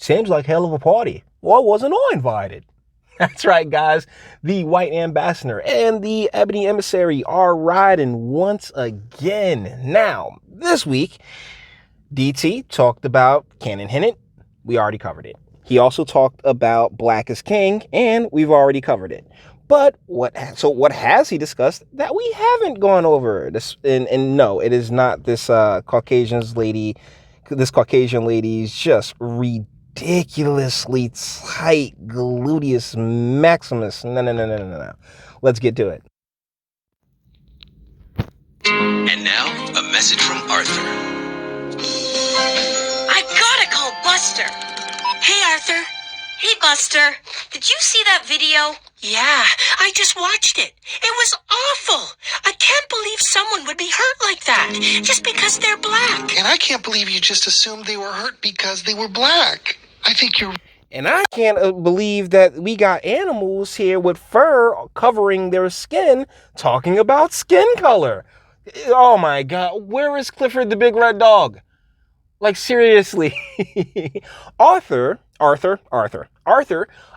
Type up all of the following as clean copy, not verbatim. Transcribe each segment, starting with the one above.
Seems like hell of a party. Well, wasn't I invited? That's right, guys. The White Ambassador and the Ebony Emissary are riding once again. Now, this week, DT talked about Canon Hennett. We already covered it. He also talked about Black is King, and we've already covered it. But what has he discussed that we haven't gone over? This and no, it is not this Caucasian lady's just ridiculously tight gluteus maximus. No. Let's get to it. And now, a message from Arthur. I gotta call Buster. Hey, Arthur. Hey, Buster. Did you see that video? Yeah, I just watched it. It was awful. I can't believe someone would be hurt like that just because they're black. And I can't believe you just assumed they were hurt because they were black. I think you're... And I can't believe that we got animals here with fur covering their skin talking about skin color. Oh my God, where is Clifford the Big Red Dog? Like, seriously. Arthur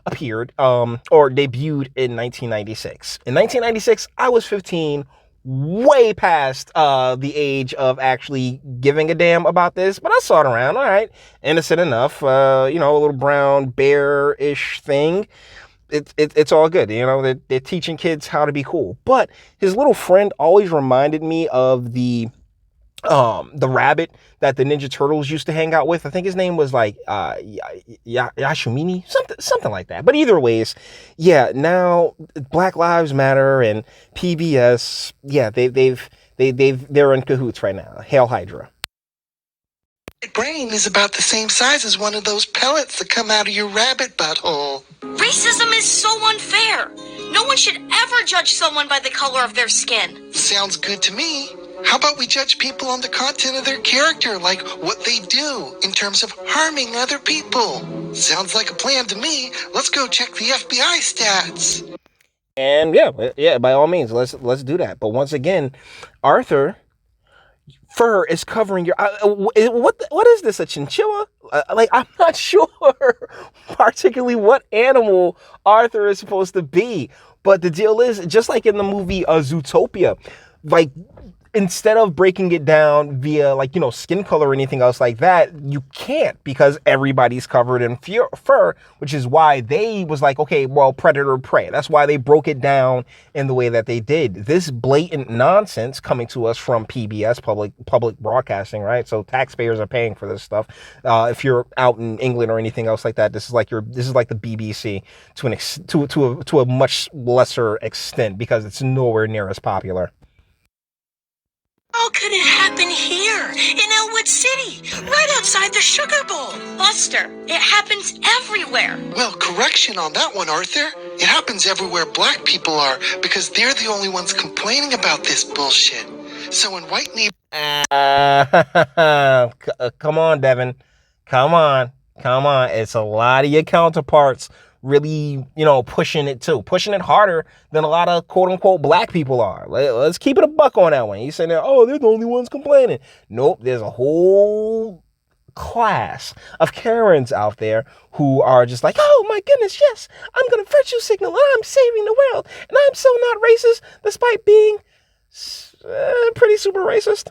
appeared, or debuted in 1996. In 1996, I was 15, way past the age of actually giving a damn about this, but I saw it around. All right, innocent enough, a little brown bear-ish thing. It's all good, they're teaching kids how to be cool. But his little friend always reminded me of the rabbit that the Ninja Turtles used to hang out with. I think his name was like Yashimini, something like that. But either ways, yeah, now Black Lives Matter and PBS, yeah, they're in cahoots right now. Hail Hydra. My brain is about the same size as one of those pellets that come out of your rabbit butthole. Racism is so unfair. No one should ever judge someone by the color of their skin. Sounds good to me. How about we judge people on the content of their character, like what they do in terms of harming other people? Sounds like a plan to me. Let's go check the FBI stats. And yeah, by all means, let's do that. But once again, Arthur, fur is covering your... what is this, a chinchilla? I'm not sure particularly what animal Arthur is supposed to be. But the deal is, just like in the movie Zootopia, like, instead of breaking it down via skin color or anything else like that, you can't, because everybody's covered in fur, which is why they was like, okay, well, predator prey. That's why they broke it down in the way that they did. This blatant nonsense coming to us from PBS, public broadcasting, right? So taxpayers are paying for this stuff. If you're out in England or anything else like that, this is like the BBC to a much lesser extent, because it's nowhere near as popular. How could it happen here, in Elwood City, right outside the Sugar Bowl? Buster, it happens everywhere. Well, correction on that one, Arthur. It happens everywhere black people are, because they're the only ones complaining about this bullshit. So in white neighborhoods... Come on, Devin. Come on. It's a lot of your counterparts really, pushing it harder than a lot of quote unquote black people are. Let's keep it a buck on that one. You saying, oh, they're the only ones complaining. Nope. There's a whole class of Karens out there who are just like, oh my goodness, yes, I'm going to virtue signal. I'm saving the world. And I'm so not racist, despite being pretty super racist.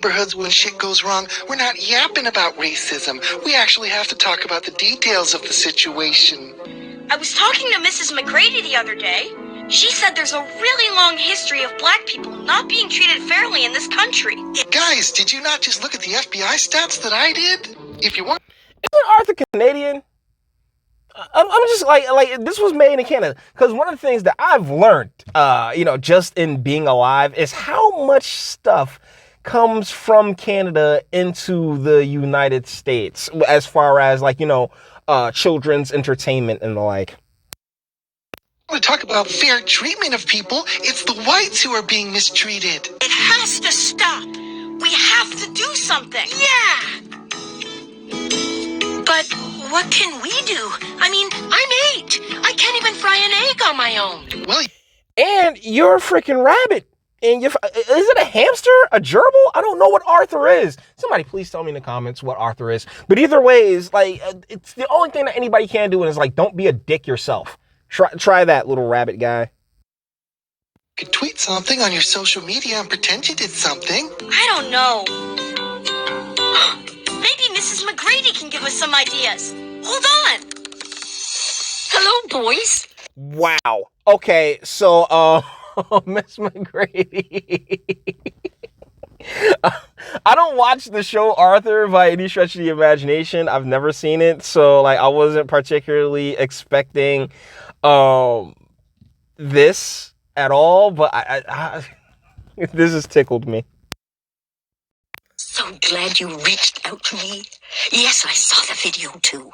Neighborhoods, when shit goes wrong, we're not yapping about racism. We actually have to talk about the details of the situation. I was talking to Mrs. McGrady the other day. She said there's a really long history of black people not being treated fairly in this country. Guys, did you not just look at the FBI stats that I did? If you want... Isn't Arthur Canadian? I'm just like this was made in Canada, because one of the things that I've learned, just in being alive, is how much stuff comes from Canada into the United States, as far as children's entertainment and the like. I want to talk about fair treatment of people. It's the whites who are being mistreated. It has to stop. We have to do something. Yeah. But what can we do? I mean, I'm 8. I can't even fry an egg on my own. Well, and you're a freaking rabbit. and is it a hamster? A gerbil? I don't know what Arthur is. Somebody please tell me in the comments what Arthur is. But either way, is like, it's the only thing that anybody can do is like, don't be a dick yourself. Try that, little rabbit guy. Could tweet something on your social media and pretend you did something. I don't know. Maybe Mrs. McGrady can give us some ideas. Hold on. Hello, boys. Wow. Okay, so Miss McGrady. I don't watch the show Arthur by any stretch of the imagination. I've never seen it, so like I wasn't particularly expecting this at all, but I this has tickled me. So glad you reached out to me. Yes, I saw the video too.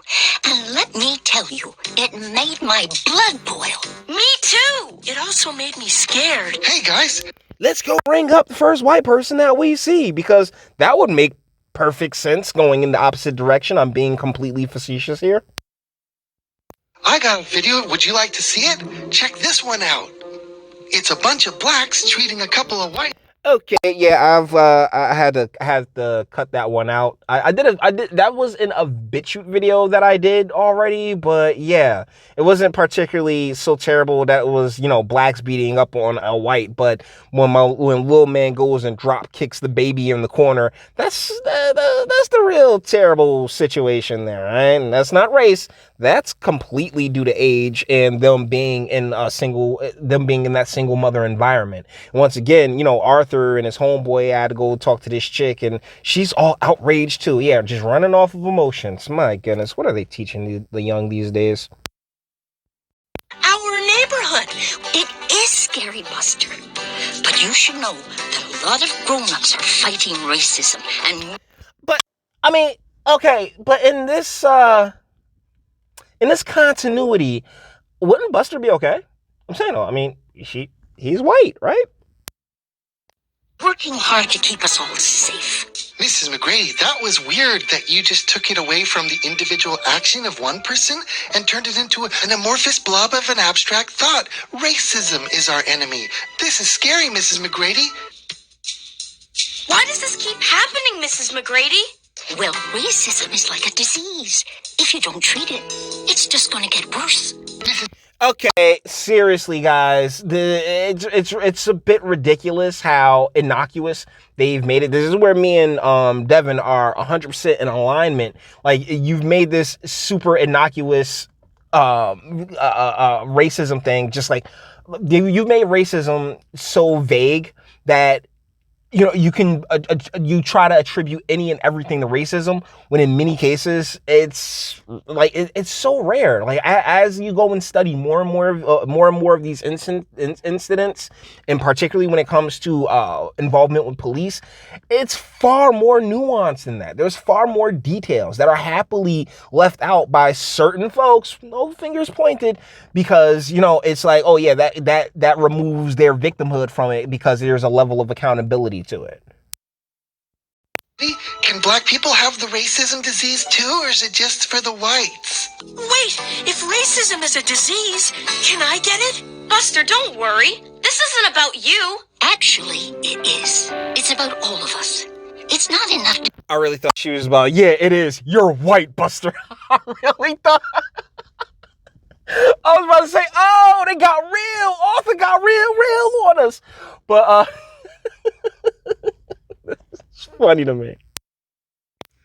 And let me tell you, it made my blood boil. Me too. It also made me scared. Hey guys, Let's go ring up the first white person that we see, because that would make perfect sense going in the opposite direction. I'm being completely facetious here. I got a video. Would you like to see it? Check this one out. It's a bunch of blacks treating a couple of white. Okay, yeah, I had to cut that one out. I did that was in a Bitchute video that I did already, but yeah, it wasn't particularly so terrible that it was, you know, blacks beating up on a white. But when little man goes and drop kicks the baby in the corner, that's the real terrible situation there, right? And that's not race. That's completely due to age and them being in that single mother environment. And once again, you know, Arthur and his homeboy had to go talk to this chick, and she's all outraged too. Yeah, just running off of emotions. My goodness, what are they teaching the young these days? Our neighborhood. It is scary, Buster. But you should know that a lot of grown-ups are fighting racism and... But, I mean, okay, but in this continuity, wouldn't Buster be okay? I'm saying, I mean, he's white, right? working hard to keep us all safe. Mrs. McGrady, that was weird that you just took it away from the individual action of one person and turned it into an amorphous blob of an abstract thought. Racism is our enemy. This is scary, Mrs. McGrady. Why does this keep happening, Mrs. McGrady? Well, racism is like a disease. If you don't treat it, it's just going to get worse. Okay, seriously, guys, it's a bit ridiculous how innocuous they've made it. This is where me and Devin are 100% in alignment. Like, you've made this super innocuous racism thing, just like you've made racism so vague that, you know, you can you try to attribute any and everything to racism, when in many cases it's like it's so rare. Like, as you go and study more and more of these incidents, and particularly when it comes to involvement with police, it's far more nuanced than that. There's far more details that are happily left out by certain folks, no fingers pointed, because, you know, it's like, oh yeah, that removes their victimhood from it because there's a level of accountability to it. Can black people have the racism disease too, or is it just for the whites? Wait, if racism is a disease, can I get it? Buster, don't worry. This isn't about you. Actually, it is. It's about all of us. It's not enough to... I really thought she was about, yeah, it is. You're white, Buster. I really thought... I was about to say, oh, they got real. Arthur got real on us. But, it's funny to me.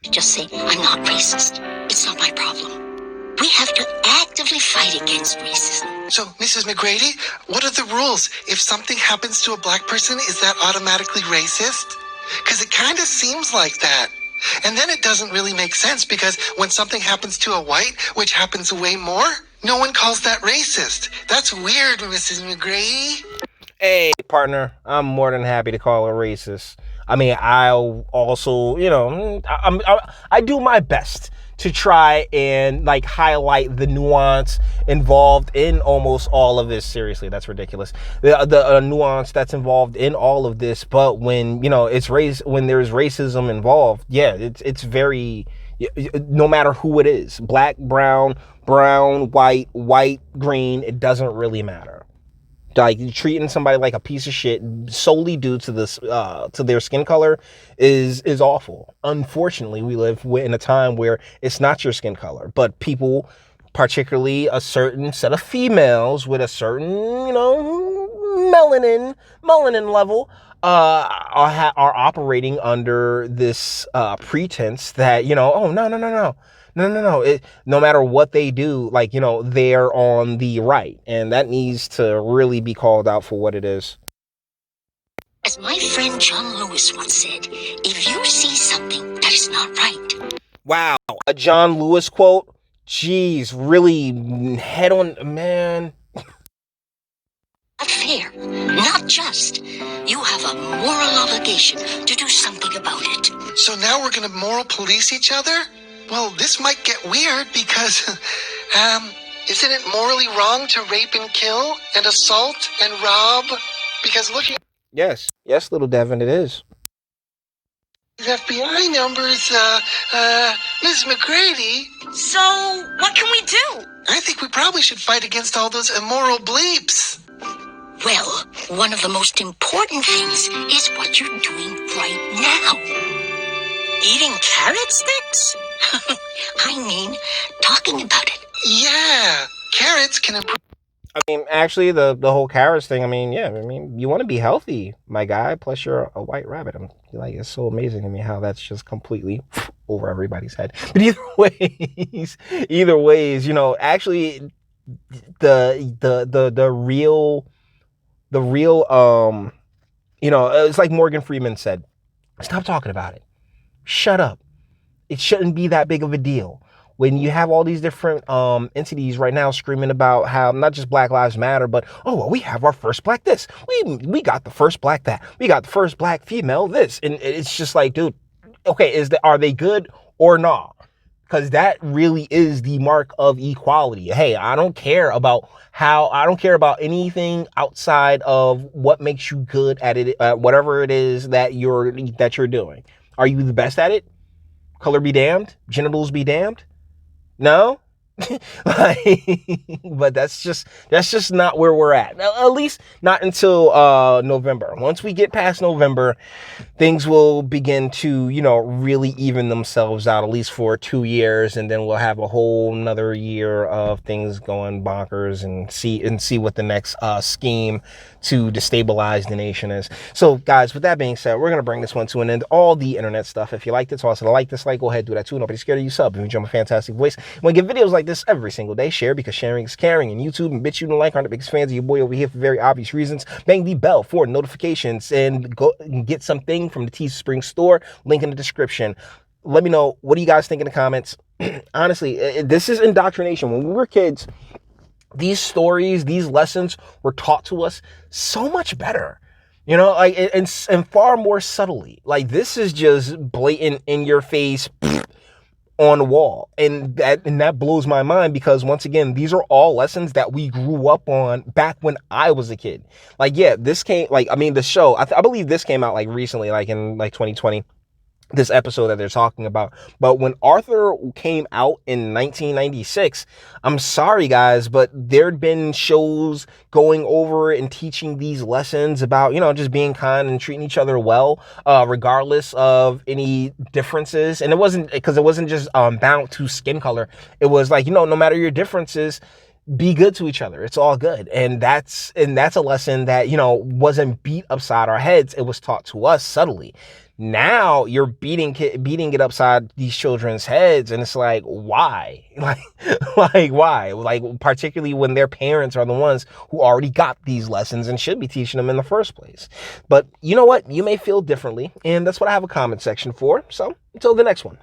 Just say, I'm not racist. It's not my problem. We have to actively fight against racism. So, Mrs. McGrady, what are the rules? If something happens to a black person, is that automatically racist? Because it kind of seems like that. And then it doesn't really make sense, because when something happens to a white, which happens way more, no one calls that racist. That's weird, Mrs. McGrady. Hey, partner, I'm more than happy to call her racist. I mean, I'll also, you know, I do my best to try and, like, highlight the nuance involved in almost all of this. Seriously, that's ridiculous. The nuance that's involved in all of this. But when, you know, when there's racism involved, yeah, it's very, no matter who it is, black, brown, white, green, it doesn't really matter. Like treating somebody like a piece of shit solely due to this to their skin color is awful. Unfortunately, we live in a time where it's not your skin color, but people, particularly a certain set of females with a certain, melanin level, are operating under this pretense that, oh, no. No matter what they do, like, they're on the right. And that needs to really be called out for what it is. As my friend John Lewis once said, if you see something that is not right. Wow. A John Lewis quote? Jeez, really head on, man. Not fair, not just. You have a moral obligation to do something about it. So now we're gonna moral police each other? Well, this might get weird because, isn't it morally wrong to rape and kill and assault and rob? Because looking Yes, little Devin, it is. at FBI numbers, Ms. McGrady, So, what can we do? I think we probably should fight against all those immoral bleeps. Well, one of the most important things is what you're doing right now. Eating carrot sticks? I mean, talking about it. Yeah, carrots can improve. I mean, actually, the whole carrots thing, you want to be healthy, my guy, plus you're a white rabbit. It's so amazing to me how that's just completely over everybody's head. But either ways, actually, the real, it's like Morgan Freeman said, stop talking about it. Shut up. It shouldn't be that big of a deal. When you have all these different entities right now screaming about how not just Black Lives Matter, but, oh, well, we have our first black this. We got the first black that. We got the first black female this. And it's just like, dude, okay, are they good or not? Because that really is the mark of equality. Hey, I don't care about anything outside of what makes you good at it, whatever it is that you're doing. Are you the best at it? Color be damned, genitals be damned. No, but that's just not where we're at. At least not until November. Once we get past November, things will begin to, really even themselves out, at least for 2 years, and then we'll have a whole another year of things going bonkers and see what the next scheme to destabilize the nation is. So, guys, with that being said, we're gonna bring this one to an end. All the internet stuff. If you liked it, toss it a like, dislike, go ahead, do that too. Nobody's scared of you. Sub. If you enjoy my fantastic voice, when I get videos like this every single day, share because sharing is caring. And YouTube and Bitchute and like aren't the biggest fans of your boy over here for very obvious reasons. Bang the bell for notifications and go and get something from the Teespring store. Link in the description. Let me know, what do you guys think in the comments? Honestly, this is indoctrination. When we were kids, these stories, these lessons were taught to us so much better, and far more subtly. Like, this is just blatant in your face on the wall. And that blows my mind because, once again, these are all lessons that we grew up on back when I was a kid. Like, yeah, the show, I believe this came out like recently, like in like 2020. This episode that they're talking about. But when Arthur came out in 1996, I'm sorry guys, but there'd been shows going over and teaching these lessons about, just being kind and treating each other well, regardless of any differences. And it wasn't just bound to skin color. It was like, no matter your differences, be good to each other. It's all good. And that's a lesson that, wasn't beat upside our heads. It was taught to us subtly. Now you're beating it upside these children's heads, and it's like, why? Like why? Like, particularly when their parents are the ones who already got these lessons and should be teaching them in the first place. But you know what? You may feel differently, and that's what I have a comment section for. So until the next one.